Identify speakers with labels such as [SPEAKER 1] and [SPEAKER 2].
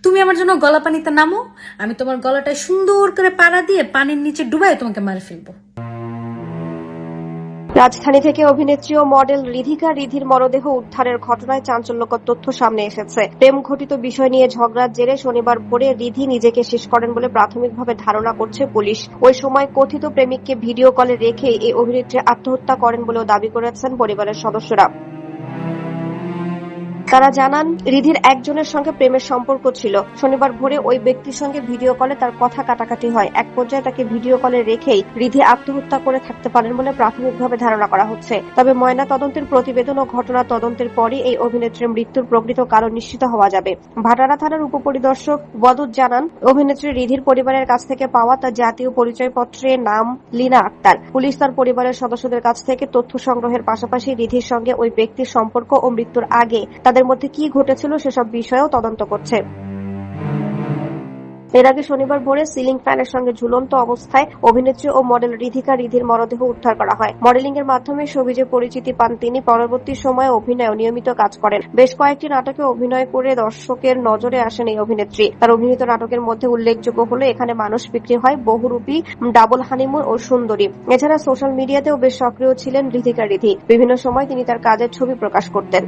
[SPEAKER 1] তুমি আমার জন্য গলা পানিতে নামো, আমি তোমার গলাটায় সুন্দর করে পাড়া দিয়ে পানির নিচে ডুবাই তোমাকে মারে ফেলবো।
[SPEAKER 2] রাজধানী থেকে অভিনেত্রী ও মডেল রিধির মরদেহ উদ্ধারের ঘটনায় চাঞ্চল্যকর তথ্য সামনে এসেছে। প্রেম ঘটিত বিষয় নিয়ে ঝগড়ার জেরে শনিবার ভোরে রিধি নিজেকে শেষ করেন বলে প্রাথমিকভাবে ধারণা করছে পুলিশ। ওই সময় কথিত প্রেমিককে ভিডিও কলে রেখে এই অভিনেত্রী আত্মহত্যা করেন বলেও দাবি করেছেন পরিবারের সদস্যরা। তারা জানান, রিধির একজনের সঙ্গে প্রেমের সম্পর্ক ছিল। শনিবার ভোরে ওই ব্যক্তির সঙ্গে ভিডিও কলে তার কথা কাটাকাটি হয়। এক পর্যায়ে তাকে ভিডিও কলে রেখেই রিধি আত্মহত্যা করে থাকতে পারেন বলে প্রাথমিকভাবে ধারণা করা হচ্ছে। তবে ময়না তদন্তের প্রতিবেদন ও ঘটনা তদন্তের পরই এই অভিনেত্রীর মৃত্যুর প্রকৃত কারণ নিশ্চিত হওয়া যাবে। ভাটারা থানার উপপরিদর্শক বদুদ জানান, অভিনেত্রী রিধির পরিবারের কাছ থেকে পাওয়া তার জাতীয় পরিচয়পত্রের নাম লীনা আক্তার। পুলিশ তার পরিবারের সদস্যদের কাছ থেকে তথ্য সংগ্রহের পাশাপাশি রিধির সঙ্গে ওই ব্যক্তির সম্পর্ক ও মৃত্যুর আগে তাদের মধ্যে কি ঘটেছিল সেসব বিষয়েও তদন্ত করছে। এর আগে শনিবার ভোরে সিলিং ফ্যানের সঙ্গে ঝুলন্ত অবস্থায় অভিনেত্রী ও মডেল রিধির মরদেহ উদ্ধার করা হয়। মডেলিং এর মাধ্যমে সবিজে পরিচিতি পান তিনি। পরবর্তী সময়ে অভিনয়ে নিয়মিত কাজ করেন। বেশ কয়েকটি নাটকে অভিনয় করে দর্শকের নজরে আসেন এই অভিনেত্রী। তার অভিনীত নাটকের মধ্যে উল্লেখযোগ্য হলো এখানে মানুষ বিক্রি হয়, বহুরূপী, ডাবল হানিমুন ও সুন্দরী। এছাড়া সোশ্যাল মিডিয়াতেও বেশ সক্রিয় ছিলেন রিধি। বিভিন্ন সময় তিনি তার কাজের ছবি প্রকাশ করতেন।